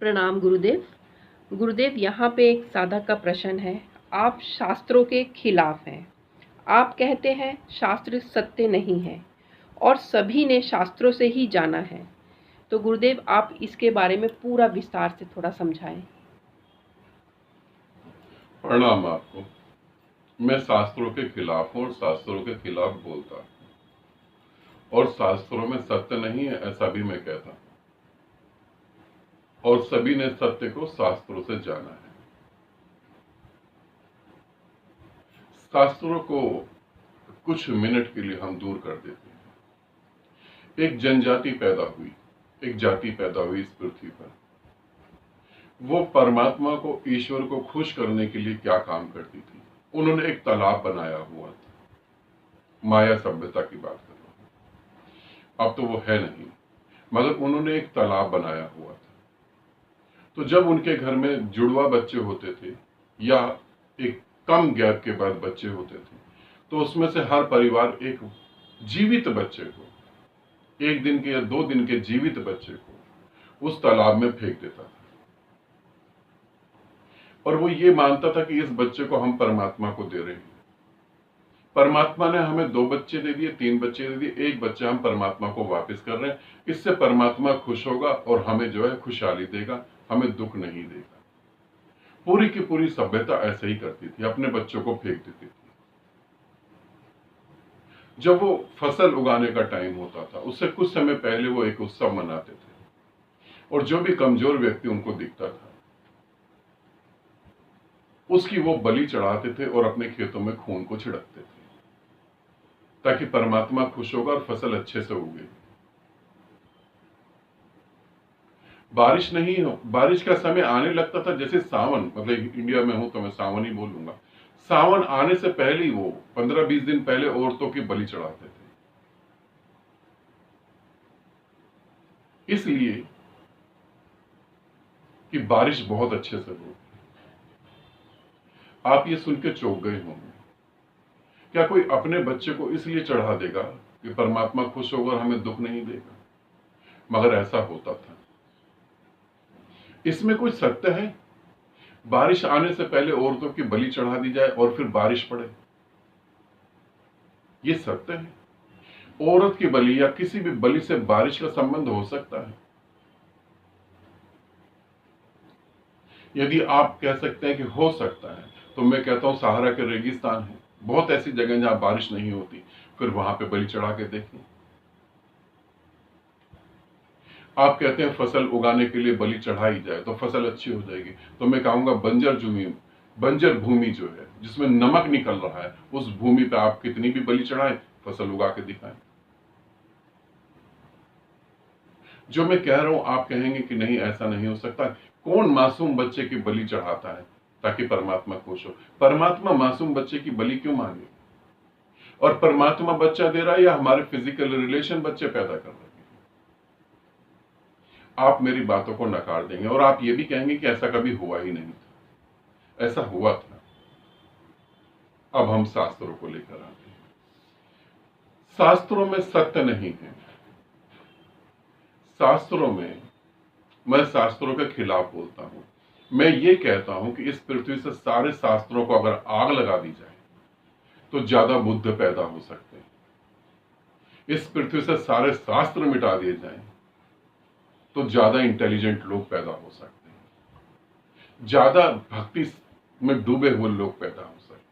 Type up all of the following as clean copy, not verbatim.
प्रणाम गुरुदेव। गुरुदेव, यहाँ पे एक साधक का प्रश्न है। आप शास्त्रों के खिलाफ हैं। आप कहते हैं शास्त्र सत्य नहीं है और सभी ने शास्त्रों से ही जाना है। तो गुरुदेव, आप इसके बारे में पूरा विस्तार से थोड़ा समझाएं। प्रणाम आपको। मैं शास्त्रों के खिलाफ हूँ और शास्त्रों के खिलाफ बोलता हूँ, और शास्त्रों में सत्य नहीं है ऐसा भी मैं कहता हूँ, और सभी ने सत्य को शास्त्रों से जाना है। शास्त्रों को कुछ मिनट के लिए हम दूर कर देते हैं। एक जनजाति पैदा हुई, एक जाति पैदा हुई इस पृथ्वी पर। वो परमात्मा को, ईश्वर को खुश करने के लिए क्या काम करती थी? उन्होंने एक तालाब बनाया हुआ था। माया सभ्यता की बात कर रहा हूं, अब तो वो है नहीं, मगर उन्होंने एक तालाब बनाया हुआ था। तो जब उनके घर में जुड़वा बच्चे होते थे या एक कम गैप के बाद बच्चे होते थे, तो उसमें से हर परिवार एक जीवित बच्चे को, एक दिन के या 2 दिन के जीवित बच्चे को उस तालाब में फेंक देता था, और वो ये मानता था कि इस बच्चे को हम परमात्मा को दे रहे हैं। परमात्मा ने हमें 2 बच्चे दे दिए, 3 बच्चे दे दिए, एक बच्चा हम परमात्मा को वापस कर रहे हैं। इससे परमात्मा खुश होगा और हमें जो है खुशहाली देगा, हमें दुख नहीं देगा। पूरी की पूरी सभ्यता ऐसे ही करती थी, अपने बच्चों को फेंक देती थी। जब वो फसल उगाने का टाइम होता था, उससे कुछ समय पहले वो एक उत्सव मनाते थे, और जो भी कमजोर व्यक्ति उनको दिखता था, उसकी वो बलि चढ़ाते थे और अपने खेतों में खून को छिड़कते थे, ताकि परमात्मा खुश होगा और फसल अच्छे से उगे। बारिश नहीं हो, बारिश का समय आने लगता था, जैसे सावन, मतलब इंडिया में हूं तो मैं सावन ही बोलूंगा। सावन आने से पहले ही वो 15-20 दिन पहले औरतों की बलि चढ़ाते थे, इसलिए कि बारिश बहुत अच्छे से हो। आप ये सुन के चौंक गए होंगे। क्या कोई अपने बच्चे को इसलिए चढ़ा देगा कि परमात्मा खुश होगा और हमें दुख नहीं देगा? मगर ऐसा होता था। इसमें कोई सत्य है? बारिश आने से पहले औरतों की बलि चढ़ा दी जाए और फिर बारिश पड़े, ये सत्य है? औरत की बलि या किसी भी बलि से बारिश का संबंध हो सकता है? यदि आप कह सकते हैं कि हो सकता है, तो मैं कहता हूं सहारा के रेगिस्तान है, बहुत ऐसी जगह जहां बारिश नहीं होती, फिर वहां पे बलि चढ़ा के देखें। आप कहते हैं फसल उगाने के लिए बलि चढ़ाई जाए तो फसल अच्छी हो जाएगी, तो मैं कहूंगा बंजर भूमि जो है, जिसमें नमक निकल रहा है, उस भूमि पे आप कितनी भी बलि चढ़ाएं, फसल उगा के दिखाएं। जो मैं कह रहा हूं आप कहेंगे कि नहीं, ऐसा नहीं हो सकता। कौन मासूम बच्चे की बलि चढ़ाता है ताकि परमात्मा खुश हो? परमात्मा मासूम बच्चे की बलि क्यों मांगे? और परमात्मा बच्चा दे रहा है या हमारे फिजिकल रिलेशन बच्चे पैदा कर रहे हैं? आप मेरी बातों को नकार देंगे और आप ये भी कहेंगे कि ऐसा कभी हुआ ही नहीं था। ऐसा हुआ था। अब हम शास्त्रों को लेकर आते हैं। शास्त्रों में सत्य नहीं है। शास्त्रों में, मैं शास्त्रों के खिलाफ बोलता हूं। मैं ये कहता हूं कि इस पृथ्वी से सारे शास्त्रों को अगर आग लगा दी जाए तो ज्यादा बुद्ध पैदा हो सकते हैं। इस पृथ्वी से सारे शास्त्र मिटा दिए जाएं तो ज्यादा इंटेलिजेंट लोग पैदा हो सकते हैं, ज्यादा भक्ति में डूबे हुए लोग पैदा हो सकते हैं।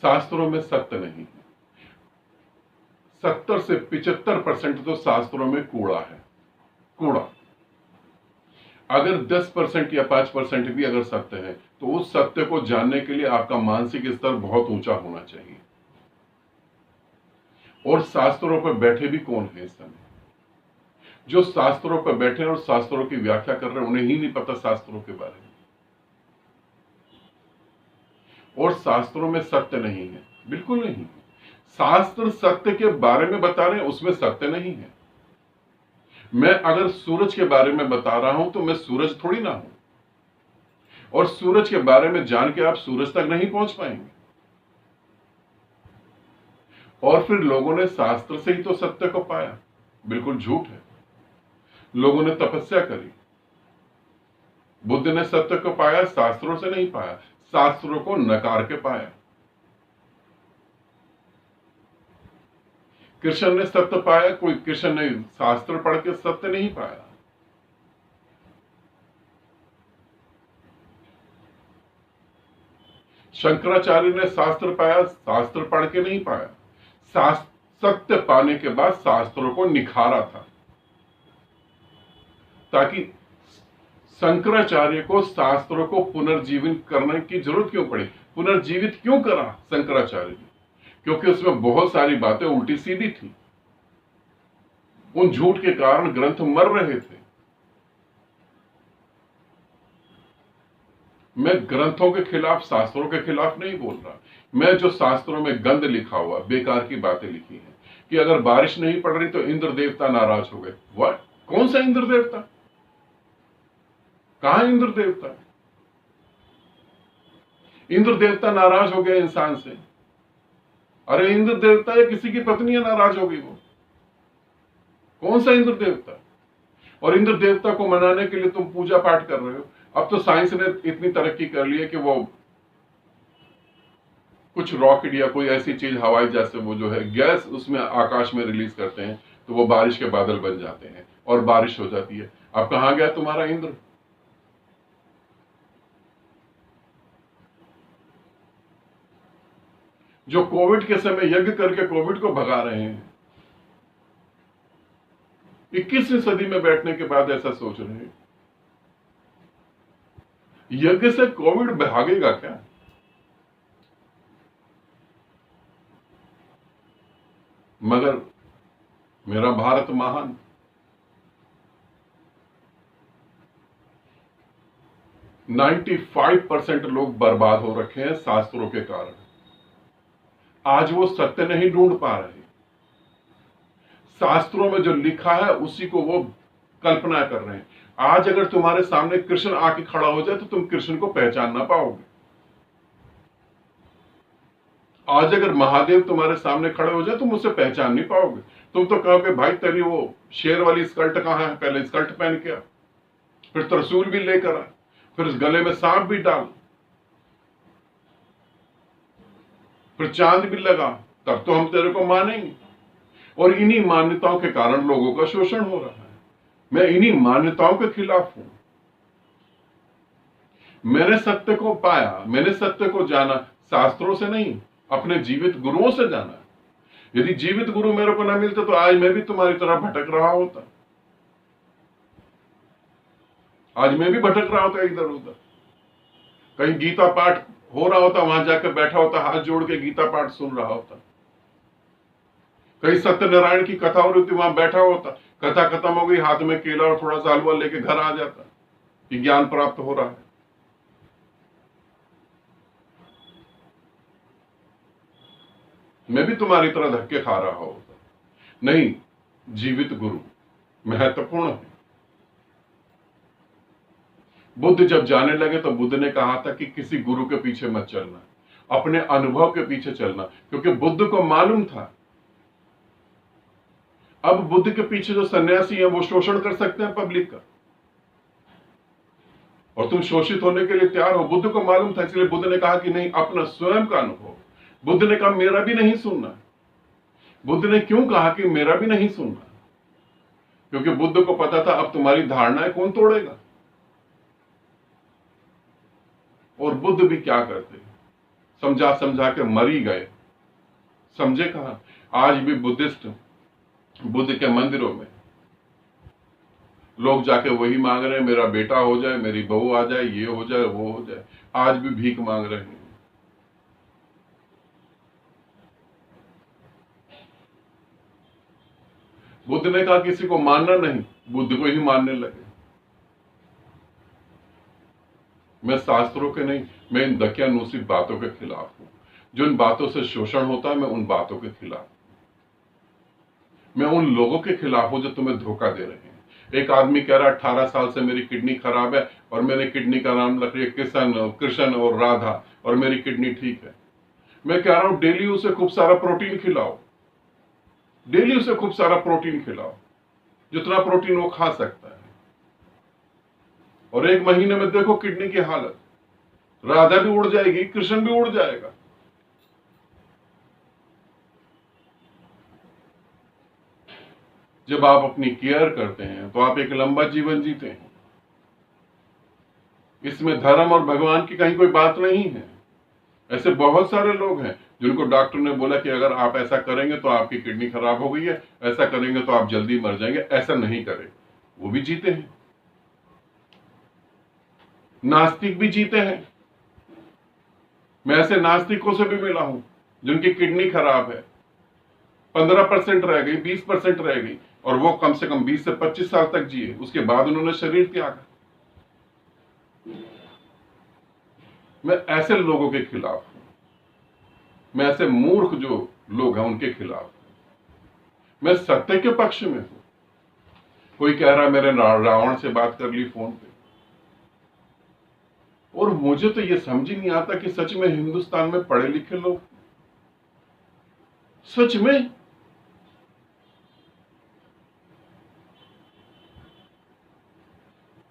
शास्त्रों में सत्य नहीं है। 70 से 75% तो शास्त्रों में कूड़ा है, कूड़ा। अगर 10% या 5% भी अगर सत्य है, तो उस सत्य को जानने के लिए आपका मानसिक स्तर बहुत ऊंचा होना चाहिए। और शास्त्रों पर बैठे भी कौन है इस समय? जो शास्त्रों पर बैठे और शास्त्रों की व्याख्या कर रहे हैं, उन्हें ही नहीं पता शास्त्रों के बारे में। और शास्त्रों में सत्य नहीं है, बिल्कुल नहीं। शास्त्र सत्य के बारे में बता रहे हैं, उसमें सत्य नहीं है। मैं अगर सूरज के बारे में बता रहा हूं तो मैं सूरज थोड़ी ना हूं, और सूरज के बारे में जान के आप सूरज तक नहीं पहुंच पाएंगे। और फिर लोगों ने शास्त्र से ही तो सत्य को पाया, बिल्कुल झूठ है। लोगों ने तपस्या करी, बुद्ध ने सत्य को पाया, शास्त्रों से नहीं पाया, शास्त्रों को नकार के पाया। कृष्ण ने सत्य पाया, कोई कृष्ण ने शास्त्र पढ़ के सत्य नहीं पाया। शंकराचार्य ने शास्त्र पाया, शास्त्र पढ़ के नहीं पाया। सत्य पाने के बाद शास्त्रों को निखारा था, ताकि शंकराचार्य को शास्त्रों को पुनर्जीवित करने की जरूरत क्यों पड़ी। पुनर्जीवित क्यों करा शंकराचार्य ने? क्योंकि उसमें बहुत सारी बातें उल्टी सीधी थी। उन झूठ के कारण ग्रंथ मर रहे थे। मैं ग्रंथों के खिलाफ, शास्त्रों के खिलाफ नहीं बोल रहा। मैं जो शास्त्रों में गंद लिखा हुआ, बेकार की बातें लिखी हैं कि अगर बारिश नहीं पड़ रही तो इंद्र देवता नाराज हो गए। व्हाट? कौन सा इंद्र देवता? कहां इंद्र देवता? इंद्र देवता नाराज हो गया इंसान से? अरे इंद्र देवता या किसी की पत्नी नाराज हो गई, वो कौन सा इंद्र देवता? और इंद्र देवता को मनाने के लिए तुम पूजा पाठ कर रहे हो। अब तो साइंस ने इतनी तरक्की कर ली है कि वो कुछ रॉकेट या कोई ऐसी चीज, हवाई जहाज से वो जो है गैस उसमें आकाश में रिलीज करते हैं, तो वो बारिश के बादल बन जाते हैं और बारिश हो जाती है। अब कहां गया तुम्हारा इंद्र? जो कोविड के समय यज्ञ करके कोविड को भगा रहे हैं, 21वीं सदी में बैठने के बाद ऐसा सोच रहे हैं। यज्ञ से कोविड भागेगा क्या? मगर मेरा भारत महान। नाइन्टी 95% लोग बर्बाद हो रखे हैं शास्त्रों के कारण। आज वो सत्य नहीं ढूंढ पा रहे। शास्त्रों में जो लिखा है उसी को वो कल्पना कर रहे हैं। आज अगर तुम्हारे सामने कृष्ण आके खड़ा हो जाए तो तुम कृष्ण को पहचान ना पाओगे। आज अगर महादेव तुम्हारे सामने खड़े हो जाए तुम उसे पहचान नहीं पाओगे। तुम तो कहोगे भाई तेरी वो शेर वाली स्कर्ट कहां है? पहले स्कर्ट पहन के आ, फिर त्रिशूल भी लेकर आ, फिर इस गले में सांप भी डाल, फिर चांद भी लगा, तब तो हम तेरे को मानेंगे। और इन्हीं मान्यताओं के कारण लोगों का शोषण हो रहा है। मैं इन्हीं मान्यताओं के खिलाफ हूं। मैंने सत्य को पाया, मैंने सत्य को जाना शास्त्रों से नहीं, अपने जीवित गुरुओं से जाना। यदि जीवित गुरु मेरे को ना मिलते तो आज मैं भी तुम्हारी तरह भटक रहा होता। आज मैं भी भटक रहा होता इधर उधर। कहीं गीता पाठ हो रहा होता, वहां जाकर बैठा होता, हाथ जोड़ के गीता पाठ सुन रहा होता। कहीं सत्यनारायण की कथा हो रही थी, वहां बैठा होता, कथा खत्म हो गई, हाथ में केला और थोड़ा सा हलवा लेके घर आ जाता कि ज्ञान प्राप्त हो रहा है। मैं भी तुम्हारी तरह धक्के खा रहा होता। नहीं, जीवित गुरु महत्वपूर्ण है। बुद्ध जब जाने लगे तो बुद्ध ने कहा था कि किसी गुरु के पीछे मत चलना, अपने अनुभव के पीछे चलना, क्योंकि बुद्ध को मालूम था अब बुद्ध के पीछे जो सन्यासी है वो शोषण कर सकते हैं पब्लिक का, और तुम शोषित होने के लिए तैयार हो। बुद्ध को मालूम था, इसलिए बुद्ध ने कहा कि नहीं, अपना स्वयं का अनुभव। बुद्ध ने कहा मेरा भी नहीं सुनना। बुद्ध ने क्यों कहा कि मेरा भी नहीं सुनना? क्योंकि बुद्ध को पता था अब तुम्हारी धारणाएं कौन तोड़ेगा। और बुद्ध भी क्या करते, समझा समझा के मर ही गए। समझे कहां? आज भी बुद्धिस्ट बुद्ध के मंदिरों में लोग जाके वही मांग रहे हैं, मेरा बेटा हो जाए, मेरी बहू आ जाए, ये हो जाए, वो हो जाए। आज भी भीख मांग रहे हैं। बुद्ध ने कहा किसी को मानना नहीं, बुद्ध को ही मानने लगे। मैं शास्त्रों के नहीं, मैं इन दकियानूसी बातों के खिलाफ हूं। जो इन बातों से शोषण होता है, मैं उन बातों के खिलाफ, मैं उन लोगों के खिलाफ हूं जो तुम्हें धोखा दे रहे हैं। एक आदमी कह रहा है 18 साल से मेरी किडनी खराब है और मैंने किडनी का नाम रख लिया कृष्ण और राधा, और मेरी किडनी ठीक है। मैं कह रहा हूं डेली उसे खूब सारा प्रोटीन खिलाओ, डेली उसे खूब सारा प्रोटीन खिलाओ, जितना प्रोटीन वो खा सकता है। और 1 महीने में देखो किडनी की हालत, राधा भी उड़ जाएगी, कृष्ण भी उड़ जाएगा। जब आप अपनी केयर करते हैं तो आप एक लंबा जीवन जीते हैं। इसमें धर्म और भगवान की कहीं कोई बात नहीं है। ऐसे बहुत सारे लोग हैं जिनको डॉक्टर ने बोला कि अगर आप ऐसा करेंगे तो आपकी किडनी खराब हो गई है, ऐसा करेंगे तो आप जल्दी मर जाएंगे, ऐसा नहीं करें, वो भी जीते हैं। नास्तिक भी जीते हैं। मैं ऐसे नास्तिकों से भी मिला हूं जिनकी किडनी खराब है, 15% रह गई, 20% रह गई, और वो कम से कम 20 से 25 साल तक जिए। उसके बाद उन्होंने शरीर त्यागा। मैं ऐसे लोगों के खिलाफ हूं। मैं ऐसे मूर्ख जो लोग हैं उनके खिलाफ हूं। मैं सत्य के पक्ष में हूं। कोई कह रहा है मेरे रावण से बात कर ली फोन पे, और मुझे तो ये समझ ही नहीं आता कि सच में हिंदुस्तान में पढ़े लिखे लोग, सच में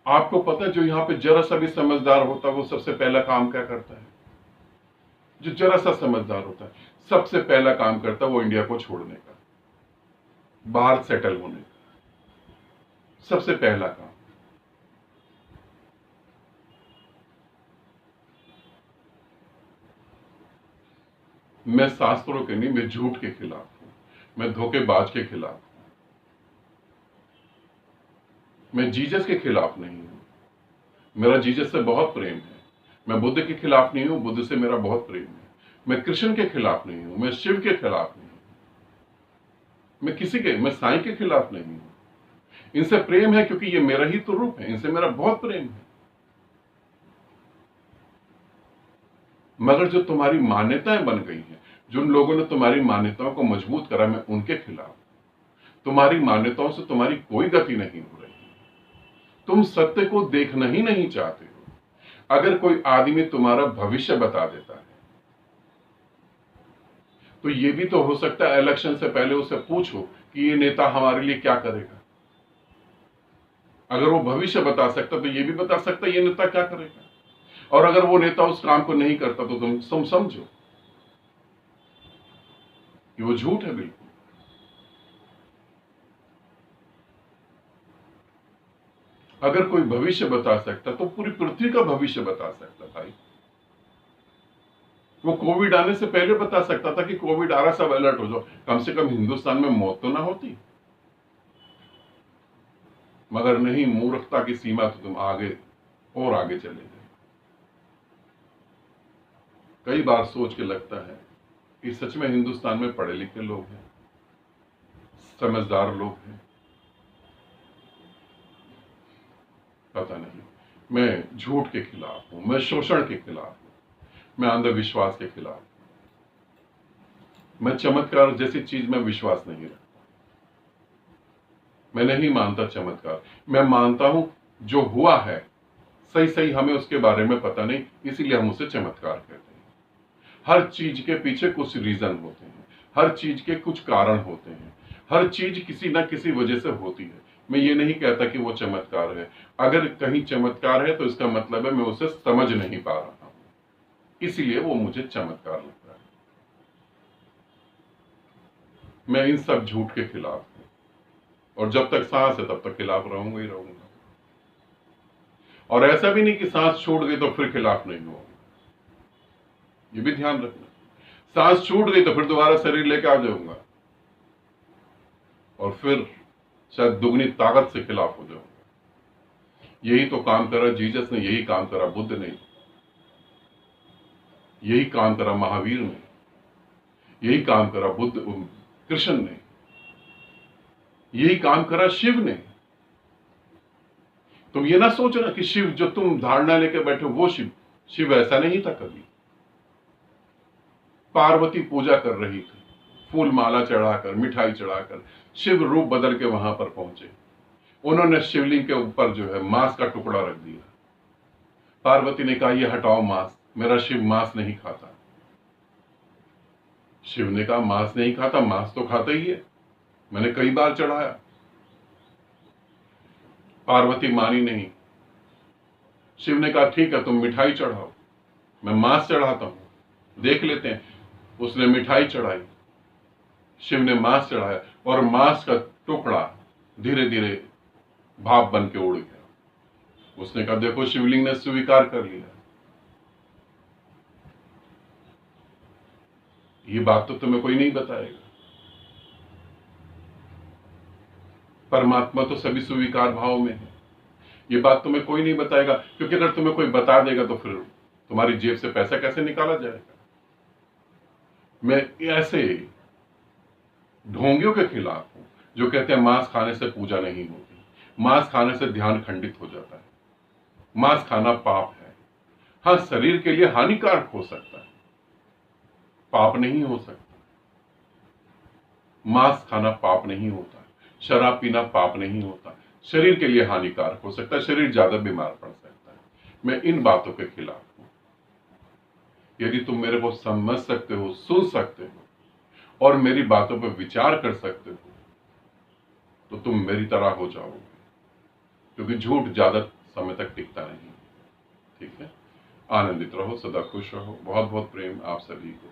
आपको पता है जो यहां पे जरा सा भी समझदार होता है वो सबसे पहला काम क्या करता है? जो जरा सा समझदार होता है सबसे पहला काम करता है वो इंडिया को छोड़ने का, बाहर सेटल होने का, सबसे पहला काम। मैं शास्त्रों के नहीं, मैं झूठ के खिलाफ हूं। मैं धोखेबाज के खिलाफ हूं। मैं जीसस के खिलाफ नहीं हूं। मेरा जीसस से बहुत प्रेम है। मैं बुद्ध के खिलाफ नहीं हूं, बुद्ध से मेरा बहुत प्रेम है। मैं कृष्ण के खिलाफ नहीं हूं, मैं शिव के खिलाफ नहीं हूं, मैं साईं के खिलाफ नहीं हूं। इनसे प्रेम है क्योंकि ये मेरा ही तो रूप है, इनसे मेरा बहुत प्रेम है। मगर जो तुम्हारी मान्यताएं बन गई हैं, जिन लोगों ने तुम्हारी मान्यताओं को मजबूत करा, मैं उनके खिलाफ। तुम्हारी मान्यताओं से तुम्हारी कोई गति नहीं हो रही। तुम सत्य को देखना ही नहीं चाहते हो। अगर कोई आदमी तुम्हारा भविष्य बता देता है तो ये भी तो हो सकता है इलेक्शन से पहले उससे पूछो कि ये नेता हमारे लिए क्या करेगा। अगर वो भविष्य बता सकता तो ये भी बता सकता ये नेता क्या करेगा। और अगर वो नेता उस काम को नहीं करता तो तुम समझो कि वो झूठ है बिल्कुल। अगर कोई भविष्य बता सकता तो पूरी पृथ्वी का भविष्य बता सकता भाई। वो कोविड आने से पहले बता सकता था कि कोविड आ रहा, सब अलर्ट हो जाओ, कम से कम हिंदुस्तान में मौत तो ना होती। मगर नहीं, मूर्खता की सीमा तो तुम आगे और आगे चले गए। कई बार सोच के लगता है कि सच में हिंदुस्तान में पढ़े लिखे लोग हैं, समझदार लोग हैं। पता नहीं। मैं झूठ के खिलाफ हूं, मैं शोषण के खिलाफ हूं, मैं अंधविश्वास के खिलाफ हूं। मैं चमत्कार जैसी चीज में विश्वास नहीं रखता। मैं नहीं मानता चमत्कार। मैं मानता हूं जो हुआ है सही सही, हमें उसके बारे में पता नहीं, इसीलिए हम उसे चमत्कार कहते हैं। हर चीज के पीछे कुछ रीजन होते हैं, हर चीज के कुछ कारण होते हैं, हर चीज किसी ना किसी वजह से होती है। मैं ये नहीं कहता कि वो चमत्कार है। अगर कहीं चमत्कार है तो इसका मतलब है मैं उसे समझ नहीं पा रहा हूं, इसीलिए वो मुझे चमत्कार लगता है। मैं इन सब झूठ के खिलाफ हूं, और जब तक सांस है तब तक खिलाफ रहूंगा ही रहूंगा। और ऐसा भी नहीं कि सांस छूट गई तो फिर खिलाफ नहीं होगा, ये भी ध्यान रखना। सांस छूट गई तो फिर दोबारा शरीर लेके आ जाऊंगा और फिर शायद दुगनी ताकत से खिलाफ हो जाऊंगा। यही तो काम करा जीसस ने, यही काम करा बुद्ध ने, यही काम करा महावीर ने, यही काम करा बुद्ध कृष्ण ने, यही काम करा शिव ने। तुम ये ना सोचना कि शिव जो तुम धारणा लेके बैठे वो शिव ऐसा नहीं था कभी। पार्वती पूजा कर रही थी, फूल माला चढ़ाकर, मिठाई चढ़ाकर शिव रूप बदल के वहां पर पहुंचे। उन्होंने शिवलिंग के ऊपर जो है मांस का टुकड़ा रख दिया। पार्वती ने कहा ये हटाओ मांस, मेरा शिव मांस नहीं खाता। शिव ने कहा मांस नहीं खाता, मांस तो खाता ही है, मैंने कई बार चढ़ाया। पार्वती मानी नहीं, शिव ने कहा ठीक है, तुम मिठाई चढ़ाओ, मैं मांस चढ़ाता हूं, देख लेते हैं। उसने मिठाई चढ़ाई, शिव ने मांस चढ़ाया और मांस का टुकड़ा धीरे धीरे भाप बन के उड़ गया। उसने कहा देखो, शिवलिंग ने स्वीकार कर लिया। ये बात तो तुम्हें कोई नहीं बताएगा। परमात्मा तो सभी स्वीकार भाव में है। ये बात तुम्हें कोई नहीं बताएगा, क्योंकि अगर तुम्हें कोई बता देगा तो फिर तुम्हारी जेब से पैसा कैसे निकाला जाएगा। मैं ऐसे ढोंगियों के खिलाफ हूं जो कहते हैं मांस खाने से पूजा नहीं होती, मांस खाने से ध्यान खंडित हो जाता है, मांस खाना पाप है। हाँ, शरीर के लिए हानिकारक हो सकता है, पाप नहीं हो सकता। मांस खाना पाप नहीं होता, शराब पीना पाप नहीं होता, शरीर के लिए हानिकारक हो सकता है, शरीर ज्यादा बीमार पड़ सकता है। मैं इन बातों के खिलाफ हूं। यदि तुम मेरे को समझ सकते हो, सुन सकते हो और मेरी बातों पर विचार कर सकते हो तो तुम मेरी तरह हो जाओगे, क्योंकि झूठ ज्यादा समय तक टिकता नहीं। ठीक है, आनंदित रहो, सदा खुश रहो। बहुत बहुत प्रेम आप सभी को।